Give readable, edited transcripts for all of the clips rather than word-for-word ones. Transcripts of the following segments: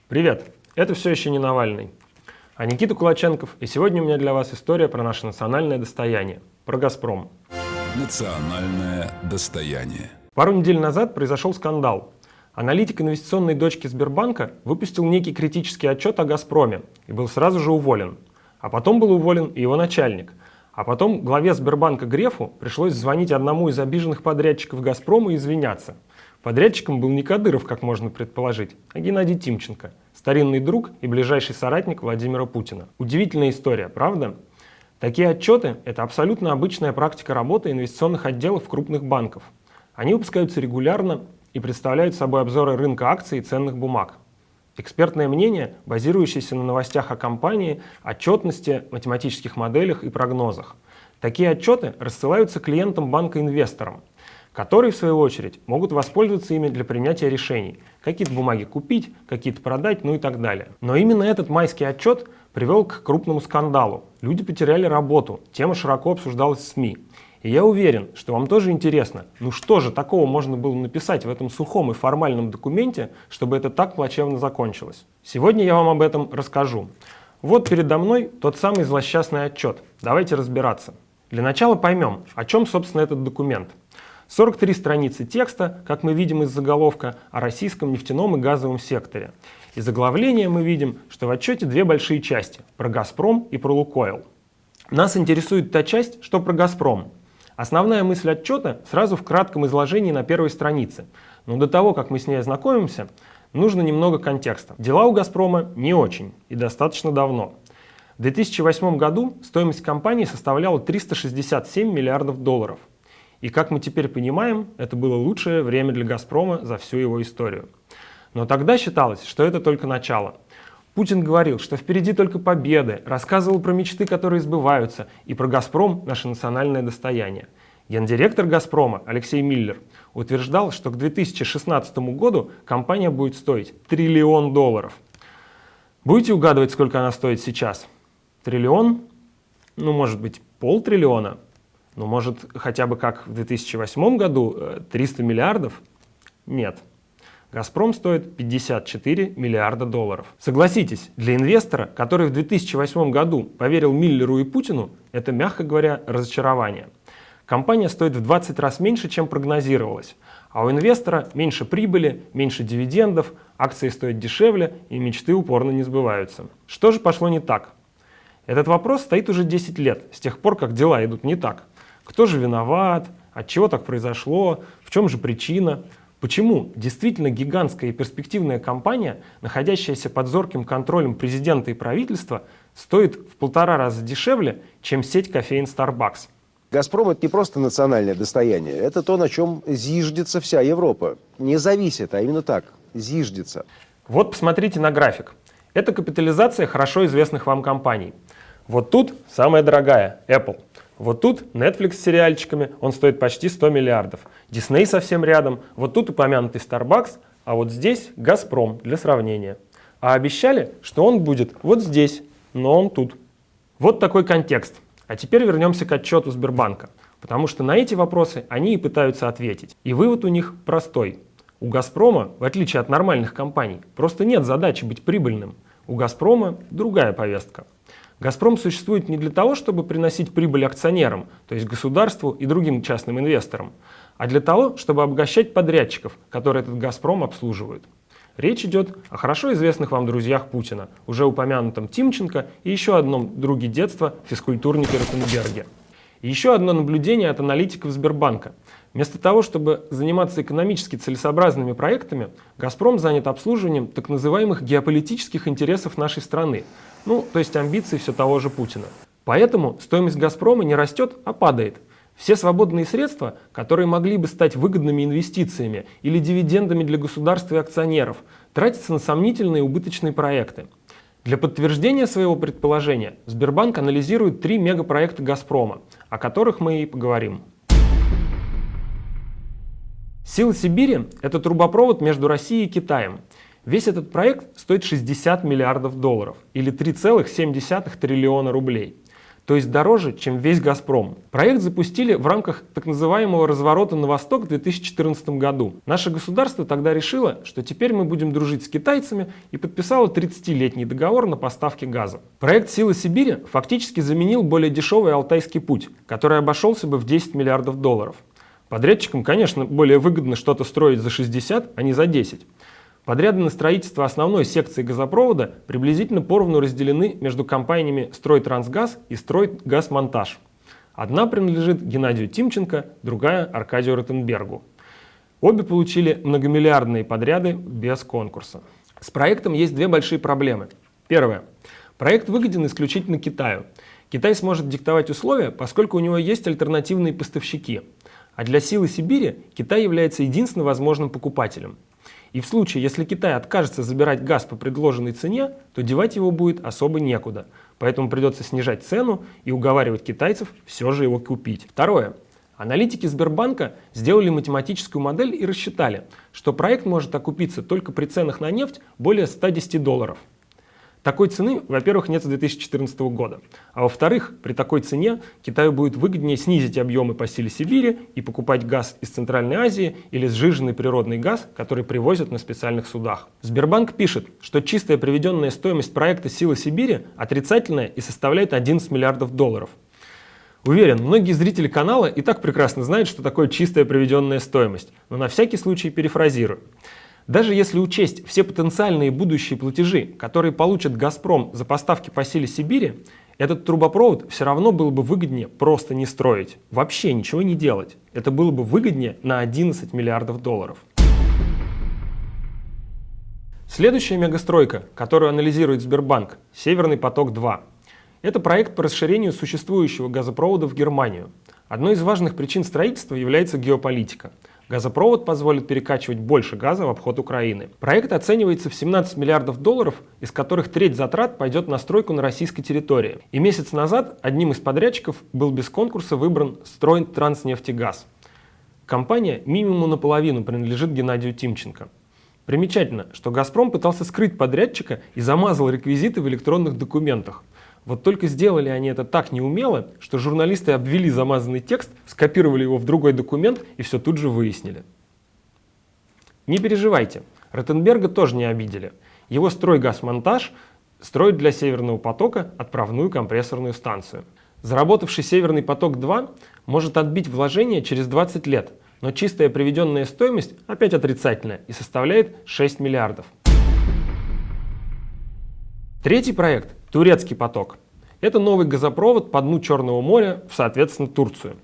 Привет! Это все еще не Навальный, а Никита Кулаченков, и сегодня у меня для вас история про наше национальное достояние, про «Газпром». Национальное достояние. Пару недель назад произошел скандал. Аналитик инвестиционной дочки Сбербанка выпустил некий критический отчет о «Газпроме» и был сразу же уволен. А потом был уволен и его начальник. А потом главе Сбербанка Грефу пришлось звонить одному из обиженных подрядчиков «Газпрома» и извиняться. Подрядчиком был не Кадыров, как можно предположить, а Геннадий Тимченко, старинный друг и ближайший соратник Владимира Путина. Удивительная история, правда? Такие отчеты – это абсолютно обычная практика работы инвестиционных отделов крупных банков. Они выпускаются регулярно и представляют собой обзоры рынка акций и ценных бумаг. Экспертное мнение, базирующееся на новостях о компании, отчетности, математических моделях и прогнозах. Такие отчеты рассылаются клиентам банка-инвесторам, которые, в свою очередь, могут воспользоваться ими для принятия решений. Какие-то бумаги купить, какие-то продать, ну и так далее. Но именно этот майский отчет привел к крупному скандалу. Люди потеряли работу, тема широко обсуждалась в СМИ. И я уверен, что вам тоже интересно, ну что же такого можно было написать в этом сухом и формальном документе, чтобы это так плачевно закончилось. Сегодня я вам об этом расскажу. Вот передо мной тот самый злосчастный отчет. Давайте разбираться. Для начала поймем, о чем, собственно, этот документ. 43 страницы текста, как мы видим из заголовка, о российском нефтяном и газовом секторе. Из оглавления мы видим, что в отчете две большие части – про «Газпром» и про «Лукойл». Нас интересует та часть, что про «Газпром». Основная мысль отчета сразу в кратком изложении на первой странице. Но до того, как мы с ней ознакомимся, нужно немного контекста. Дела у «Газпрома» не очень и достаточно давно. В 2008 году стоимость компании составляла 367 миллиардов долларов. И, как мы теперь понимаем, это было лучшее время для «Газпрома» за всю его историю. Но тогда считалось, что это только начало. Путин говорил, что впереди только победы, рассказывал про мечты, которые сбываются, и про «Газпром» — наше национальное достояние. Гендиректор «Газпрома» Алексей Миллер утверждал, что к 2016 году компания будет стоить $1 триллион. Будете угадывать, сколько она стоит сейчас? Триллион? Ну, может быть, $500 миллиона? Ну, может, хотя бы как в 2008 году 300 миллиардов? Нет. «Газпром» стоит 54 миллиарда долларов. Согласитесь, для инвестора, который в 2008 году поверил Миллеру и Путину, это, мягко говоря, разочарование. Компания стоит в 20 раз меньше, чем прогнозировалось. А у инвестора меньше прибыли, меньше дивидендов, акции стоят дешевле и мечты упорно не сбываются. Что же пошло не так? Этот вопрос стоит уже 10 лет, с тех пор, как дела идут не так. Кто же виноват? Отчего так произошло? В чем же причина? Почему действительно гигантская и перспективная компания, находящаяся под зорким контролем президента и правительства, стоит в 1,5 раза дешевле, чем сеть кофеин Starbucks? «Газпром» — это не просто национальное достояние, это то, на чем зиждется вся Европа. Не зависит, а именно так, зиждется. Вот посмотрите на график. Это капитализация хорошо известных вам компаний. Вот тут самая дорогая – Apple. Вот тут Netflix с сериальчиками, он стоит почти 100 миллиардов. Disney совсем рядом, вот тут упомянутый Starbucks, а вот здесь «Газпром» для сравнения. А обещали, что он будет вот здесь, но он тут. Вот такой контекст. А теперь вернемся к отчету Сбербанка, потому что на эти вопросы они и пытаются ответить. И вывод у них простой. У «Газпрома», в отличие от нормальных компаний, просто нет задачи быть прибыльным. У «Газпрома» другая повестка. «Газпром» существует не для того, чтобы приносить прибыль акционерам, то есть государству и другим частным инвесторам, а для того, чтобы обогащать подрядчиков, которые этот «Газпром» обслуживают. Речь идет о хорошо известных вам друзьях Путина, уже упомянутом Тимченко и еще одном друге детства, физкультурнике Ротенберге. И еще одно наблюдение от аналитиков Сбербанка. Вместо того, чтобы заниматься экономически целесообразными проектами, «Газпром» занят обслуживанием так называемых геополитических интересов нашей страны, то есть амбиций все того же Путина. Поэтому стоимость «Газпрома» не растет, а падает. Все свободные средства, которые могли бы стать выгодными инвестициями или дивидендами для государства и акционеров, тратятся на сомнительные убыточные проекты. Для подтверждения своего предположения Сбербанк анализирует 3 мегапроекта «Газпрома», о которых мы и поговорим. «Силы Сибири» — это трубопровод между Россией и Китаем. Весь этот проект стоит 60 миллиардов долларов или 3,7 триллиона рублей. то есть дороже, чем весь «Газпром». Проект запустили в рамках так называемого разворота на восток в 2014 году. Наше государство тогда решило, что теперь мы будем дружить с китайцами, и подписало 30-летний договор на поставки газа. Проект «Силы Сибири» фактически заменил более дешевый Алтайский путь, который обошелся бы в 10 миллиардов долларов. Подрядчикам, конечно, более выгодно что-то строить за 60, а не за 10. Подряды на строительство основной секции газопровода приблизительно поровну разделены между компаниями «Стройтрансгаз» и «Стройгазмонтаж». Одна принадлежит Геннадию Тимченко, другая – Аркадию Ротенбергу. Обе получили многомиллиардные подряды без конкурса. С проектом есть две большие проблемы. Первое. Проект выгоден исключительно Китаю. Китай сможет диктовать условия, поскольку у него есть альтернативные поставщики. А для «Силы Сибири» Китай является единственным возможным покупателем. И в случае, если Китай откажется забирать газ по предложенной цене, то девать его будет особо некуда. Поэтому придется снижать цену и уговаривать китайцев все же его купить. Второе. Аналитики Сбербанка сделали математическую модель и рассчитали, что проект может окупиться только при ценах на нефть более $110. Такой цены, во-первых, нет с 2014 года. А во-вторых, при такой цене Китаю будет выгоднее снизить объемы по «Силе Сибири» и покупать газ из Центральной Азии или сжиженный природный газ, который привозят на специальных судах. Сбербанк пишет, что чистая приведенная стоимость проекта «Сила Сибири» отрицательная и составляет 11 миллиардов долларов. Уверен, многие зрители канала и так прекрасно знают, что такое чистая приведенная стоимость, но на всякий случай перефразирую. Даже если учесть все потенциальные будущие платежи, которые получит «Газпром» за поставки по «Силе Сибири», этот трубопровод все равно было бы выгоднее просто не строить, вообще ничего не делать. Это было бы выгоднее на 11 миллиардов долларов. Следующая мегастройка, которую анализирует Сбербанк – «Северный поток-2». Это проект по расширению существующего газопровода в Германию. Одной из важных причин строительства является геополитика. Газопровод позволит перекачивать больше газа в обход Украины. Проект оценивается в 17 миллиардов долларов, из которых треть затрат пойдет на стройку на российской территории. И месяц назад одним из подрядчиков был без конкурса выбран «Стройтранснефтегаз». Компания минимум наполовину принадлежит Геннадию Тимченко. Примечательно, что «Газпром» пытался скрыть подрядчика и замазал реквизиты в электронных документах. Вот только сделали они это так неумело, что журналисты обвели замазанный текст, скопировали его в другой документ и все тут же выяснили. Не переживайте, Ротенберга тоже не обидели. Его «Стройгазмонтаж» строит для «Северного потока» отправную компрессорную станцию. Заработавший «Северный поток-2» может отбить вложения через 20 лет, но чистая приведенная стоимость опять отрицательная и составляет 6 миллиардов. Третий проект – «Турецкий поток». Это новый газопровод по дну Черного моря в, соответственно, Турцию.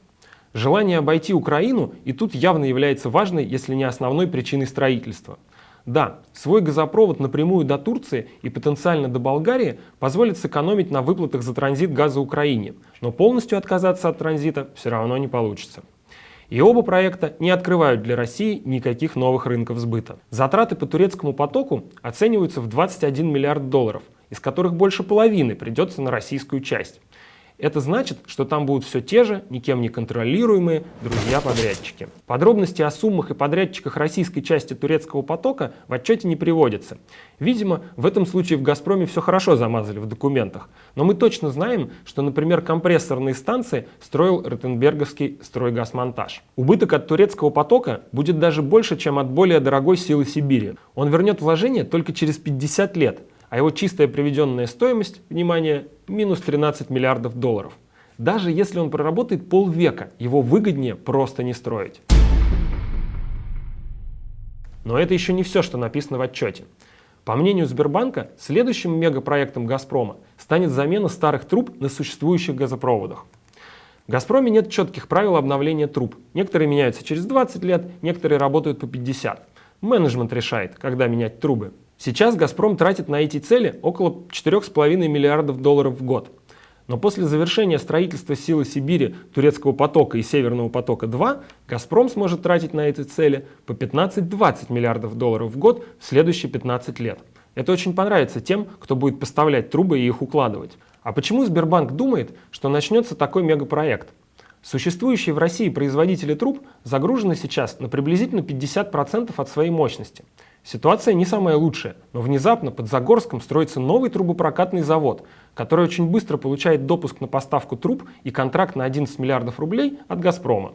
Желание обойти Украину и тут явно является важной, если не основной причиной строительства. Да, свой газопровод напрямую до Турции и потенциально до Болгарии позволит сэкономить на выплатах за транзит газа Украине, но полностью отказаться от транзита все равно не получится. И оба проекта не открывают для России никаких новых рынков сбыта. Затраты по турецкому потоку оцениваются в 21 миллиард долларов, из которых больше половины придется на российскую часть. Это значит, что там будут все те же, никем не контролируемые друзья-подрядчики. Подробности о суммах и подрядчиках российской части турецкого потока в отчете не приводятся. Видимо, в этом случае в «Газпроме» все хорошо замазали в документах. Но мы точно знаем, что, например, компрессорные станции строил ротенберговский «Стройгазмонтаж». Убыток от турецкого потока будет даже больше, чем от более дорогой «Силы Сибири». Он вернет вложения только через 50 лет. А его чистая приведенная стоимость, внимание, минус 13 миллиардов долларов. Даже если он проработает полвека, его выгоднее просто не строить. Но это еще не все, что написано в отчете. По мнению Сбербанка, следующим мегапроектом «Газпрома» станет замена старых труб на существующих газопроводах. В «Газпроме» нет четких правил обновления труб. Некоторые меняются через 20 лет, некоторые работают по 50. Менеджмент решает, когда менять трубы. Сейчас «Газпром» тратит на эти цели около 4,5 миллиардов долларов в год. Но после завершения строительства «Силы Сибири», «Турецкого потока» и «Северного потока-2» «Газпром» сможет тратить на эти цели по 15-20 миллиардов долларов в год в следующие 15 лет. Это очень понравится тем, кто будет поставлять трубы и их укладывать. А почему Сбербанк думает, что начнется такой мегапроект? Существующие в России производители труб загружены сейчас на приблизительно 50% от своей мощности. Ситуация не самая лучшая, но внезапно под Загорском строится новый трубопрокатный завод, который очень быстро получает допуск на поставку труб и контракт на 11 миллиардов рублей от «Газпрома».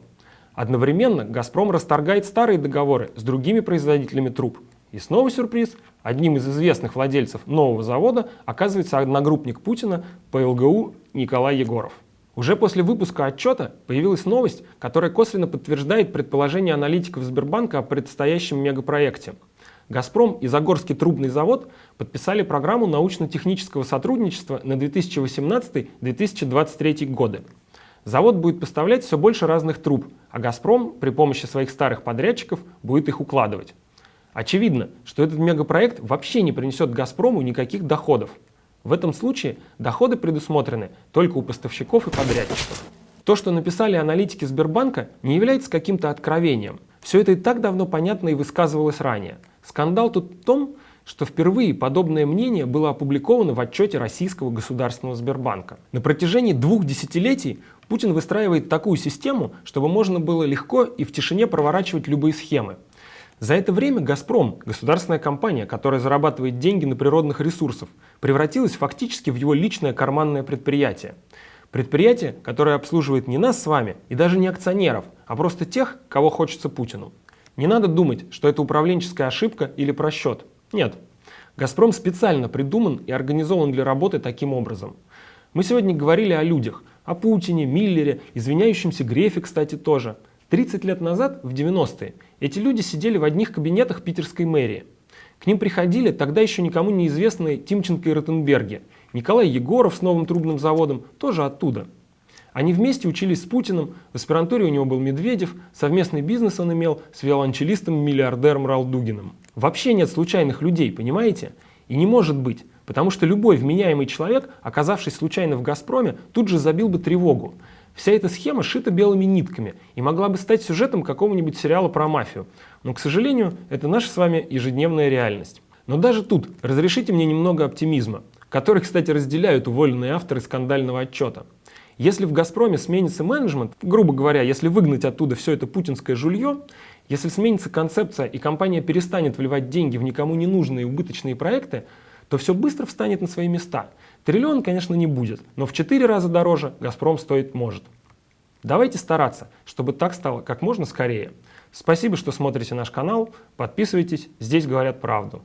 Одновременно «Газпром» расторгает старые договоры с другими производителями труб. И снова сюрприз, одним из известных владельцев нового завода оказывается одногруппник Путина по ЛГУ Николай Егоров. Уже после выпуска отчета появилась новость, которая косвенно подтверждает предположение аналитиков Сбербанка о предстоящем мегапроекте. «Газпром» и Загорский трубный завод подписали программу научно-технического сотрудничества на 2018-2023 годы. Завод будет поставлять все больше разных труб, а «Газпром» при помощи своих старых подрядчиков будет их укладывать. Очевидно, что этот мегапроект вообще не принесет «Газпрому» никаких доходов. В этом случае доходы предусмотрены только у поставщиков и подрядчиков. То, что написали аналитики Сбербанка, не является каким-то откровением. Все это и так давно понятно и высказывалось ранее. Скандал тут в том, что впервые подобное мнение было опубликовано в отчете Российского государственного Сбербанка. На протяжении 2 десятилетий Путин выстраивает такую систему, чтобы можно было легко и в тишине проворачивать любые схемы. За это время «Газпром», государственная компания, которая зарабатывает деньги на природных ресурсах, превратилась фактически в его личное карманное предприятие. Предприятие, которое обслуживает не нас с вами и даже не акционеров, а просто тех, кого хочется Путину. Не надо думать, что это управленческая ошибка или просчет. Нет. «Газпром» специально придуман и организован для работы таким образом. Мы сегодня говорили о людях, о Путине, Миллере, извиняющемся Грефе, кстати, тоже. 30 лет назад, в 90-е, эти люди сидели в одних кабинетах питерской мэрии. К ним приходили тогда еще никому неизвестные Тимченко и Ротенберги. Николай Егоров с новым трубным заводом тоже оттуда. Они вместе учились с Путиным, в аспирантуре у него был Медведев, совместный бизнес он имел с виолончелистом-миллиардером Ралдугиным. Вообще нет случайных людей, понимаете? И не может быть, потому что любой вменяемый человек, оказавшись случайно в «Газпроме», тут же забил бы тревогу. Вся эта схема шита белыми нитками и могла бы стать сюжетом какого-нибудь сериала про мафию. Но, к сожалению, это наша с вами ежедневная реальность. Но даже тут разрешите мне немного оптимизма, который, кстати, разделяют уволенные авторы скандального отчета. Если в «Газпроме» сменится менеджмент, грубо говоря, если выгнать оттуда все это путинское жулье, если сменится концепция и компания перестанет вливать деньги в никому не нужные убыточные проекты, то все быстро встанет на свои места. Триллион, конечно, не будет, но в 4 раза дороже «Газпром» стоить может. Давайте стараться, чтобы так стало как можно скорее. Спасибо, что смотрите наш канал, подписывайтесь, здесь говорят правду.